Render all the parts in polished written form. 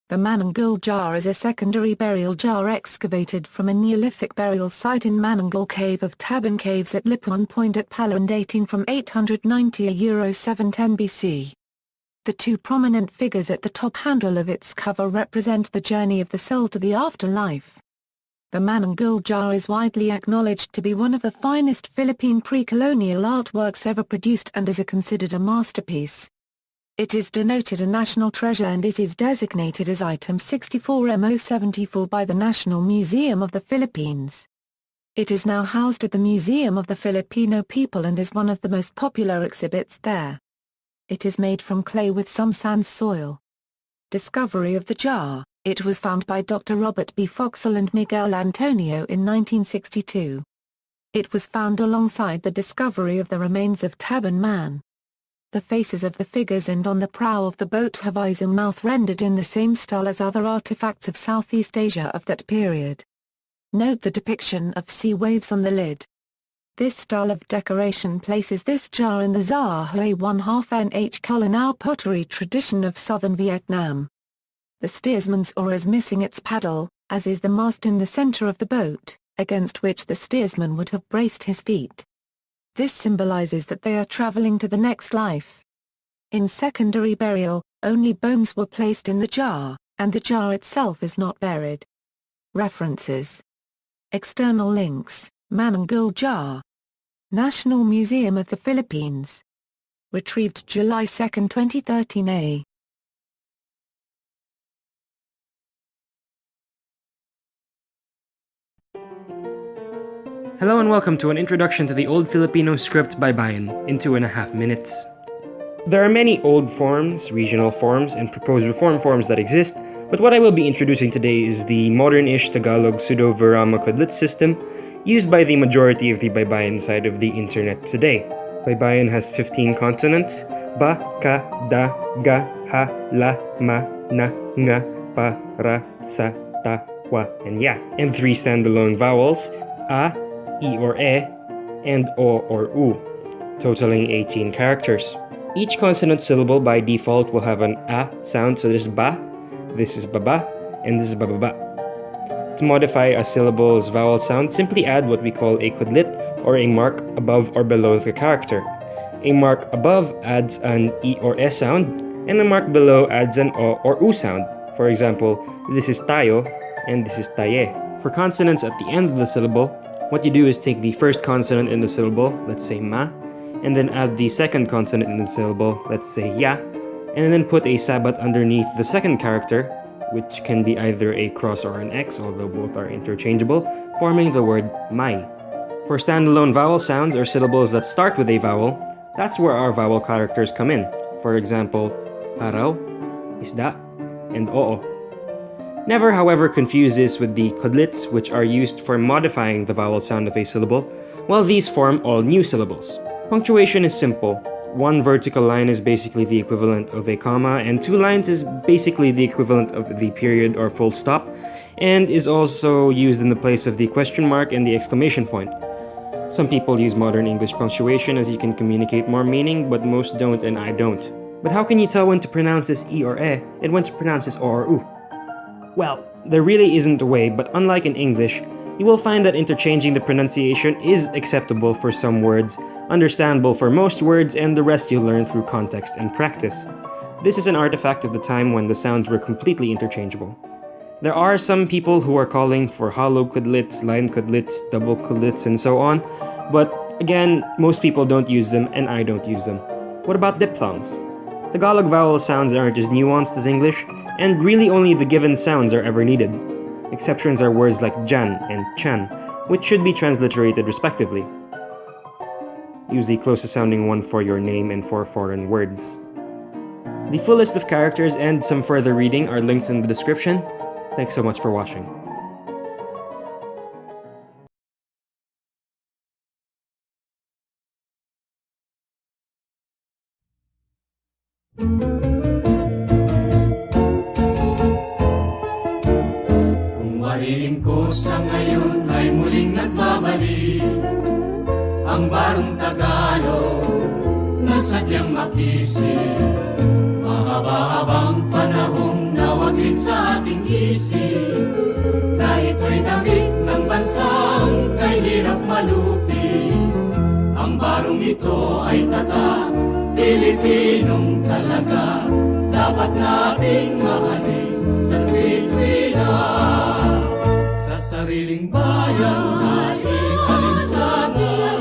The Mananggul jar is a secondary burial jar excavated from a Neolithic burial site in Mananggul Cave of Taban Caves at Lipuan Point at Palawan, dating from 890–710 BC. The two prominent figures at the top handle of its cover represent the journey of the soul to the afterlife. The Mananggul jar is widely acknowledged to be one of the finest Philippine pre-colonial artworks ever produced and is considered a masterpiece. It is denoted a national treasure and it is designated as Item 64MO74 by the National Museum of the Philippines. It is now housed at the Museum of the Filipino People and is one of the most popular exhibits there. It is made from clay with some sand soil. Discovery of the jar: it was found by Dr. Robert B. Foxall and Miguel Antonio in 1962. It was found alongside the discovery of the remains of Taban Man. The faces of the figures and on the prow of the boat have eyes and mouth rendered in the same style as other artifacts of Southeast Asia of that period. Note the depiction of sea waves on the lid. This style of decoration places this jar in the Za Hui 1/2 NH Colonel pottery tradition of southern Vietnam. The steersman's oar is missing its paddle, as is the mast in the center of the boat, against which the steersman would have braced his feet. This symbolizes that they are traveling to the next life. In secondary burial, only bones were placed in the jar, and the jar itself is not buried. References. External links: Mananggul jar. National Museum of the Philippines. Retrieved July 2, 2013. Hello and welcome to an introduction to the Old Filipino script by Bayan in 2.5 minutes. There are many old forms, regional forms, and proposed reform forms that exist, but what I will be introducing today is the modern-ish Tagalog pseudo-Virama Kudlit system used by the majority of the Baybayin side of the internet today. Baybayin has 15 consonants: ba, ka, da, ga, ha, la, ma, na, nga, pa, ra, sa, ta, wa, and ya, and 3 standalone vowels: a, I or E, and O or U, totaling 18 characters. Each consonant syllable by default will have an A sound, so this is ba, this is baba, and this is bababa. To modify a syllable's vowel sound, simply add what we call a kudlit, or a mark above or below the character. A mark above adds an I or E sound, and a mark below adds an O or U sound. For example, this is tayo, and this is taye. For consonants at the end of the syllable, what you do is take the first consonant in the syllable, let's say ma, and then add the second consonant in the syllable, let's say ya, and then put a sabat underneath the second character, which can be either a cross or an X, although both are interchangeable, forming the word mai. For standalone vowel sounds or syllables that start with a vowel, that's where our vowel characters come in. For example, araw, isda, and oo. Never, however, confuse this with the kudlits, which are used for modifying the vowel sound of a syllable, while these form all new syllables. Punctuation is simple. 1 vertical line is basically the equivalent of a comma, and 2 lines is basically the equivalent of the period or full stop, and is also used in the place of the question mark and the exclamation point. Some people use modern English punctuation as you can communicate more meaning, but most don't, and I don't. But how can you tell when to pronounce this I or E, and when to pronounce this O or U? Well, there really isn't a way, but unlike in English, you will find that interchanging the pronunciation is acceptable for some words, understandable for most words, and the rest you'll learn through context and practice. This is an artifact of the time when the sounds were completely interchangeable. There are some people who are calling for hollow kudlits, line kudlits, double kudlits, and so on, but again, most people don't use them, and I don't use them. What about diphthongs? Tagalog vowel sounds aren't as nuanced as English, and really only the given sounds are ever needed. Exceptions are words like jan and chan, which should be transliterated respectively. Use the closest sounding one for your name and for foreign words. The full list of characters and some further reading are linked in the description. Thanks so much for watching. Mariin ko sa ngayon ay muling nagbabalik ang barong Tagalog na sadyang mapisip. Mahaba-habang panahon na wag nawanglit sa ating isip, na ito'y damit ng bansang kay hirap malupi. Ang barong ito ay tatak, Pilipinong talaga, dapat nating mahalin sa tuwi-tuwi sa sariling bayan natin alinsangan.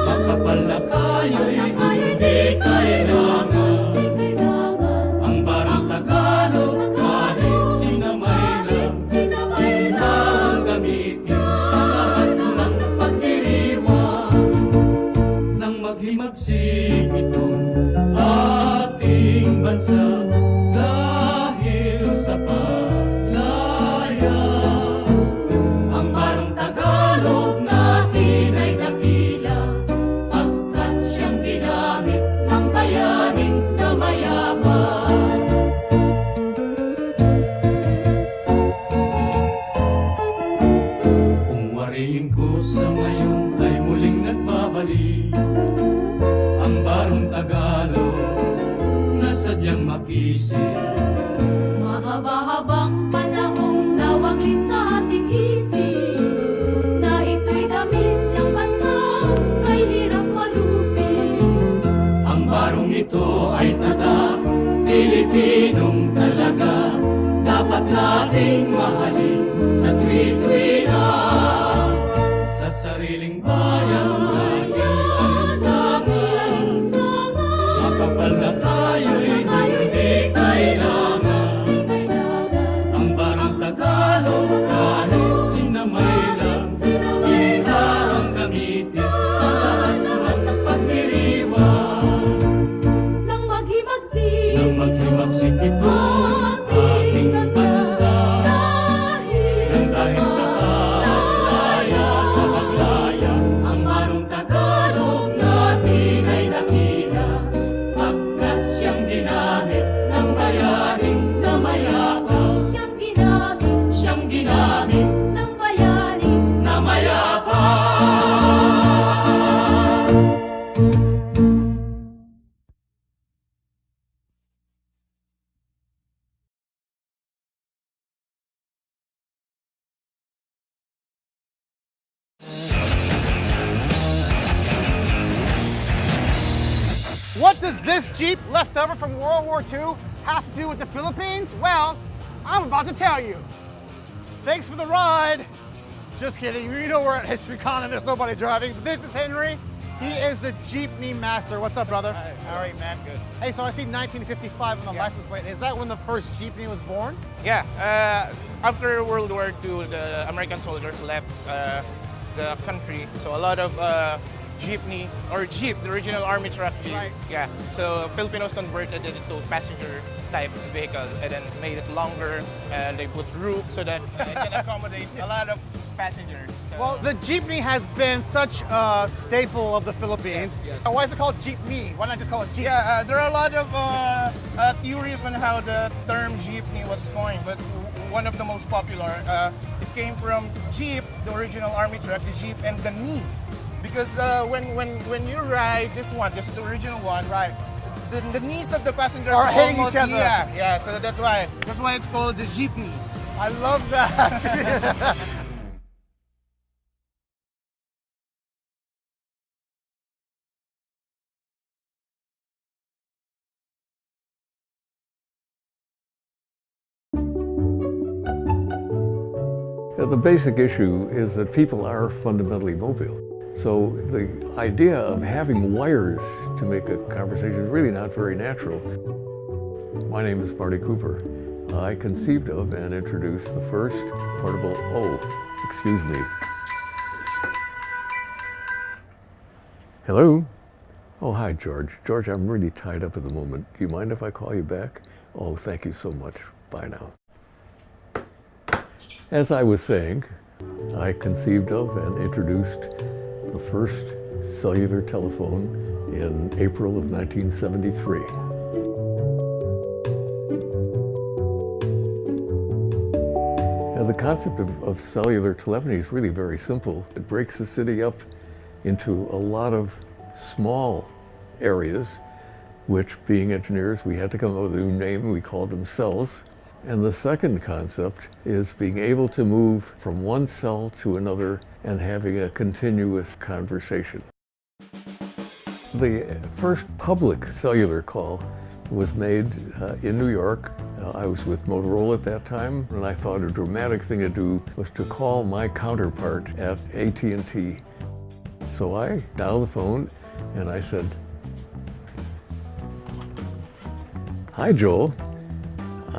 Makapal na tayo'y hindi kailangan. Ang barang Tagalog kahit sinamay lang, kailangang gamitin sa lahat ng pagdiriwang. Nang maghimagsik itong ating bansa, dahil sa palaya, ang barong Tagalog natin ay dakila, pagkat siyang ginamit ng bayaning na mayaman. Kung wariin ko sa ngayon ay muling nagbabalik, ang barong Tagalog na sadyang makisip. Mahaba-habang panahong nawanglit sa ating isip, na ito'y damit ng bansa kay hirap malupi. Ang barong ito ay tatak, Pilipinong talaga, dapat nating mahalin sa tuwi-tuwi sa sariling bayan natin alinsangan. Makapal na tayo'y hindi kailangan. Ang barang Tagalog kahit sinamay lang, kailangang gamitin sa lahat ng pagdiriwang. Nang maghimagsik ito ating bansa, dahil sa paglaya, ang barong Tagalog natin ay dakila, pagkat siyang ginamit ng bayaning na mayabang. Siyang ginamit ng bayaning na mayabang. What does this Jeep left over from World War II have to do with the Philippines? Well, I'm about to tell you. Thanks for the ride. Just kidding. You know we're at HistoryCon and there's nobody driving. But this is Henry. He is the Jeepney master. What's up, brother? Hi, how are you, man? Good. Hey, so I see 1955 on the license plate. Is that when the first Jeepney was born? Yeah, after World War II, the American soldiers left the country, so a lot of jeepneys, or Jeep, the original army truck Jeep. Right. Yeah, so Filipinos converted it into passenger type vehicle and then made it longer, and they put roof so that it can accommodate a lot of passengers. So, Well, the Jeepney has been such a staple of the Philippines. Yes, yes. Why is it called Jeepney? Why not just call it Jeep? yeah, there are a lot of theories on how the term jeepney was coined, but one of the most popular, it came from Jeep, the original army truck, the Jeep, and the knee. Because when you ride this is the original one, Right. the knees of the passenger Are hitting almost- each other. Yeah, so that's why it's called the jeepney. I love that. The basic issue is that people are fundamentally mobile. So the idea of having wires to make a conversation is really not very natural. My name is Marty Cooper. I conceived of and introduced the first portable, excuse me. Hello? Oh, hi, George. George, I'm really tied up at the moment. Do you mind if I call you back? Oh, thank you so much. Bye now. As I was saying, I conceived of and introduced the first cellular telephone in April of 1973. Now, the concept of cellular telephony is really very simple. It breaks the city up into a lot of small areas, which, being engineers, we had to come up with a new name. We called them cells. And the second concept is being able to move from one cell to another and having a continuous conversation. The first public cellular call was made in New York. I was with Motorola at that time, and I thought a dramatic thing to do was to call my counterpart at AT&T. So I dialed the phone and I said, "Hi, Joel.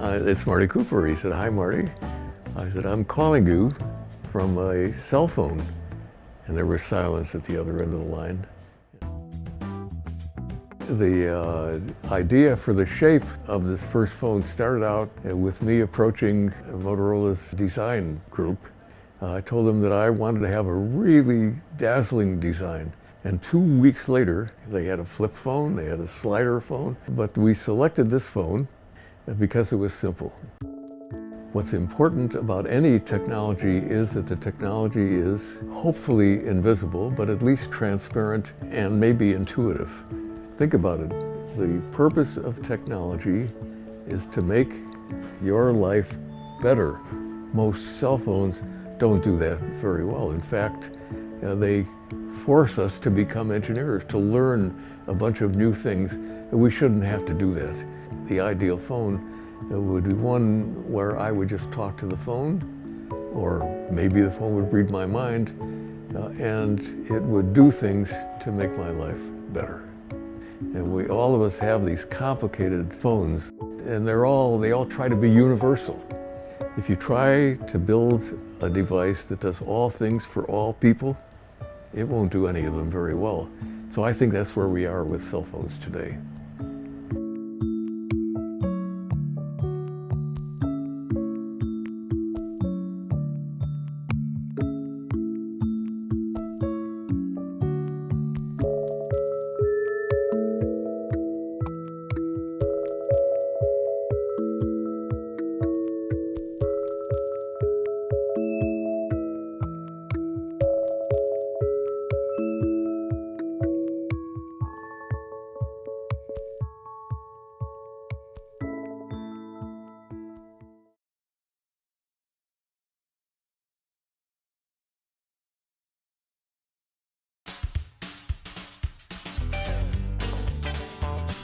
It's Marty Cooper." He said, "Hi, Marty." I said, "I'm calling you from a cell phone." And there was silence at the other end of the line. The idea for the shape of this first phone started out with me approaching Motorola's design group. I told them that I wanted to have a really dazzling design. And 2 weeks later, they had a flip phone, they had a slider phone, but we selected this phone because it was simple. What's important about any technology is that the technology is hopefully invisible, but at least transparent and maybe intuitive. Think about it. The purpose of technology is to make your life better. Most cell phones don't do that very well. In fact, they force us to become engineers, to learn a bunch of new things, and we shouldn't have to do that. The ideal phone would be one where I would just talk to the phone, or maybe the phone would read my mind, and it would do things to make my life better. And all of us have these complicated phones, and they all try to be universal. If you try to build a device that does all things for all people, it won't do any of them very well. So I think that's where we are with cell phones today.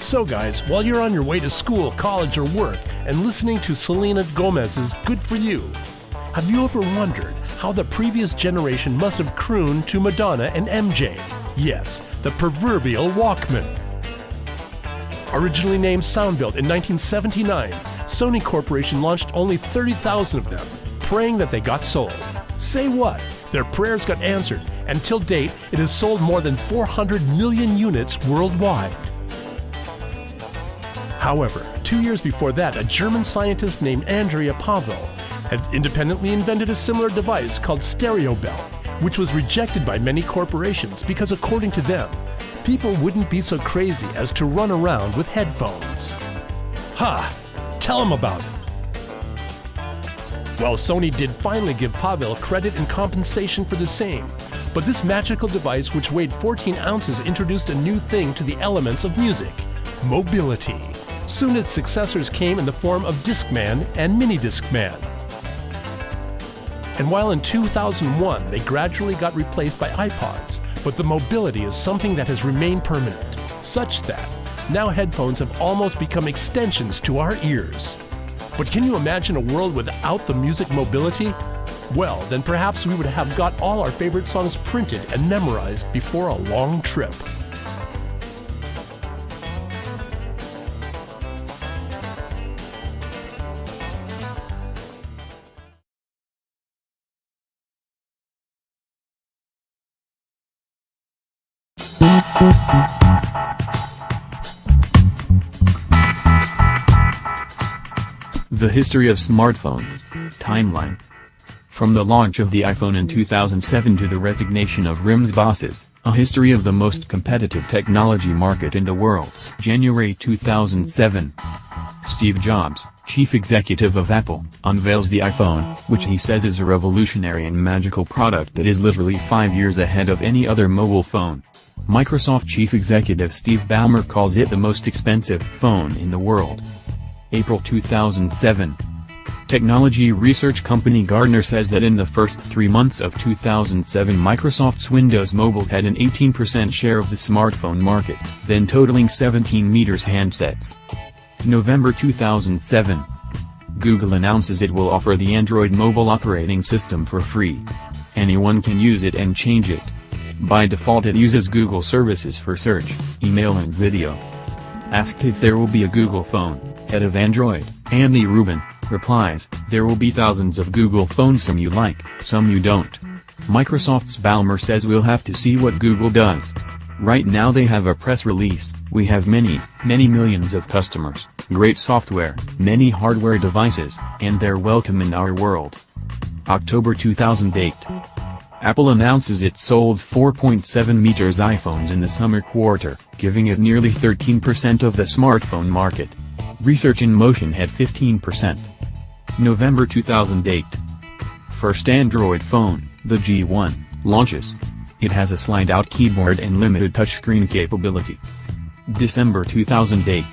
So guys, while you're on your way to school, college, or work and listening to Selena Gomez's Good For You, have you ever wondered how the previous generation must have crooned to Madonna and MJ? Yes, the proverbial Walkman. Originally named Soundbuilt in 1979, Sony Corporation launched only 30,000 of them, praying that they got sold. Say what? Their prayers got answered, and till date, it has sold more than 400 million units worldwide. However, 2 years before that, a German scientist named Andrea Pavel had independently invented a similar device called Stereo Bell, which was rejected by many corporations because, according to them, people wouldn't be so crazy as to run around with headphones. Ha! Tell them about it! Well, Sony did finally give Pavel credit and compensation for the same, but this magical device, which weighed 14 ounces, introduced a new thing to the elements of music: mobility. Soon its successors came in the form of Discman and Mini Discman. And while in 2001 they gradually got replaced by iPods, but the mobility is something that has remained permanent, such that now headphones have almost become extensions to our ears. But can you imagine a world without the music mobility? Well, then perhaps we would have got all our favorite songs printed and memorized before a long trip. The history of smartphones. Timeline. From the launch of the iPhone in 2007 to the resignation of RIM's bosses, a history of the most competitive technology market in the world. January 2007. Steve Jobs, chief executive of Apple, unveils the iPhone, which he says is a revolutionary and magical product that is literally 5 years ahead of any other mobile phone. Microsoft chief executive Steve Ballmer calls it the most expensive phone in the world. April 2007. Technology research company Gartner says that in the first 3 months of 2007 Microsoft's Windows Mobile had an 18% share of the smartphone market, then totaling 17 meters handsets. November 2007. Google announces it will offer the Android mobile operating system for free. Anyone can use it and change it. By default it uses Google services for search, email and video. Asked if there will be a Google phone, head of Android, Andy Rubin, replies, "There will be thousands of Google phones, some you like, some you don't." Microsoft's Ballmer says we'll have to see what Google does. Right now they have a press release, "We have many millions of customers, great software, many hardware devices, and they're welcome in our world." October 2008. Apple announces it sold 4.7 meters iPhones in the summer quarter, giving it nearly 13% of the smartphone market. Research in Motion had 15%. November 2008. First Android phone, the G1, launches. It has a slide-out keyboard and limited touchscreen capability. December 2008.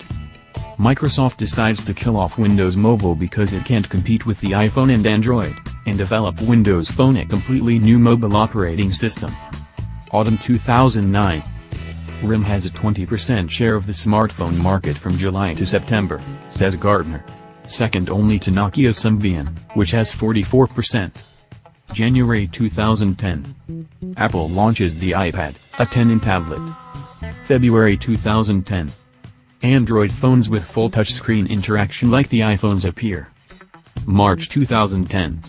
Microsoft decides to kill off Windows Mobile because it can't compete with the iPhone and Android, and develop Windows Phone, a completely new mobile operating system. Autumn 2009. RIM has a 20% share of the smartphone market from July to September, says Gartner. Second only to Nokia's Symbian, which has 44%. January 2010. Apple launches the iPad, a 10-in tablet. February 2010. Android phones with full touchscreen interaction like the iPhones appear. March 2010.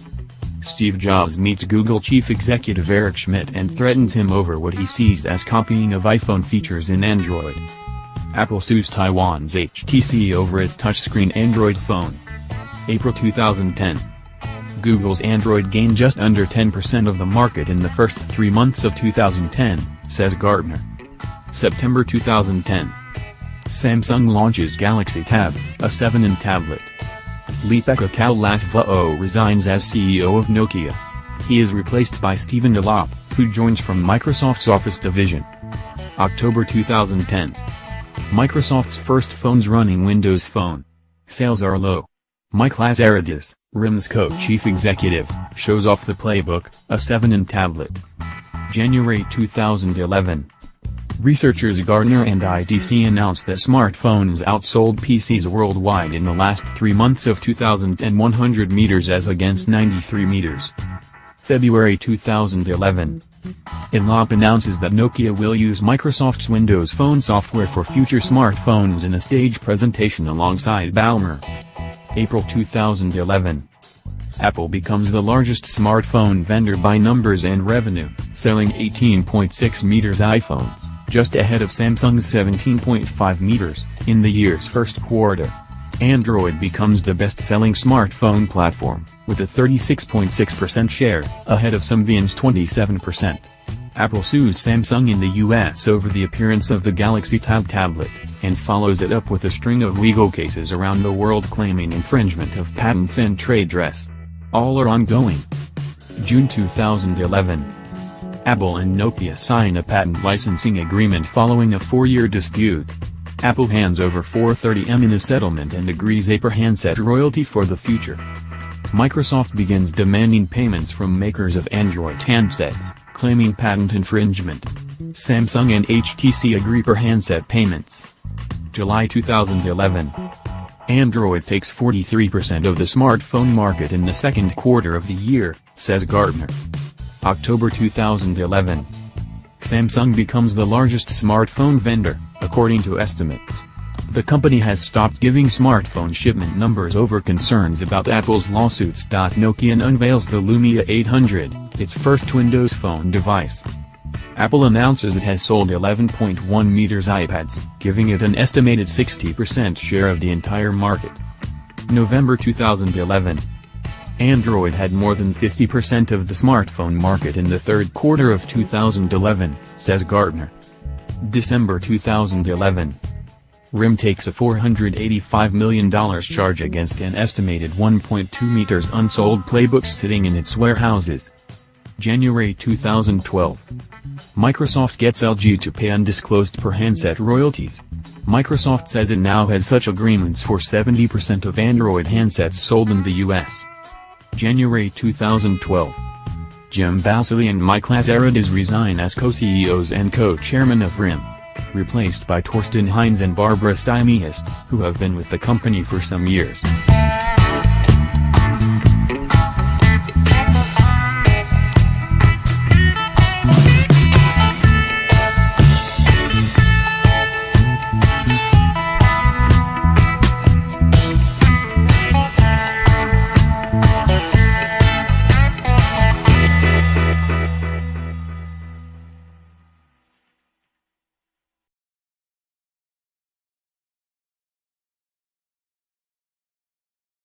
Steve Jobs meets Google chief executive Eric Schmidt and threatens him over what he sees as copying of iPhone features in Android. Apple sues Taiwan's HTC over its touchscreen Android phone. April 2010. Google's Android gained just under 10% of the market in the first 3 months of 2010, says Gartner. September 2010. Samsung launches Galaxy Tab, a 7-in tablet. Lee-Pekka Kallasvuo resigns as CEO of Nokia. He is replaced by Stephen Elop, who joins from Microsoft's Office division. October 2010. Microsoft's first phones running Windows Phone. Sales are low. Mike Lazaridis, RIM's co-chief executive, shows off the Playbook, a 7-in tablet. January 2011. Researchers Gartner and IDC announced that smartphones outsold PCs worldwide in the last 3 months of 2010 100 meters as against 93 meters. February 2011. Elop announces that Nokia will use Microsoft's Windows Phone software for future smartphones in a stage presentation alongside Ballmer. April 2011. Apple becomes the largest smartphone vendor by numbers and revenue, selling 18.6 meters iPhones, just ahead of Samsung's 17.5 meters, in the year's first quarter. Android becomes the best-selling smartphone platform, with a 36.6% share, ahead of Symbian's 27%. Apple sues Samsung in the US over the appearance of the Galaxy Tab tablet, and follows it up with a string of legal cases around the world claiming infringement of patents and trade dress. All are ongoing. June 2011. Apple and Nokia sign a patent licensing agreement following a 4-year dispute. Apple hands over $430 in a settlement and agrees a per handset royalty for the future. Microsoft begins demanding payments from makers of Android handsets, claiming patent infringement. Samsung and HTC agree per handset payments. July 2011. Android takes 43% of the smartphone market in the second quarter of the year, says Gartner. October 2011. Samsung becomes the largest smartphone vendor, according to estimates. The company has stopped giving smartphone shipment numbers over concerns about Apple's lawsuits. Nokia unveils the Lumia 800, its first Windows Phone device. Apple announces it has sold 11.1 meters iPads, giving it an estimated 60% share of the entire market. November 2011. Android had more than 50% of the smartphone market in the third quarter of 2011, says Gartner. December 2011. RIM takes a $485 million charge against an estimated 1.2 meters unsold playbooks sitting in its warehouses. January 2012. Microsoft gets LG to pay undisclosed per handset royalties. Microsoft says it now has such agreements for 70% of Android handsets sold in the US. January 2012. Jim Basile and Mike Lazaridis resign as co-CEOs and co-chairman of RIM, replaced by Torsten Heinz and Barbara Stymiest, who have been with the company for some years.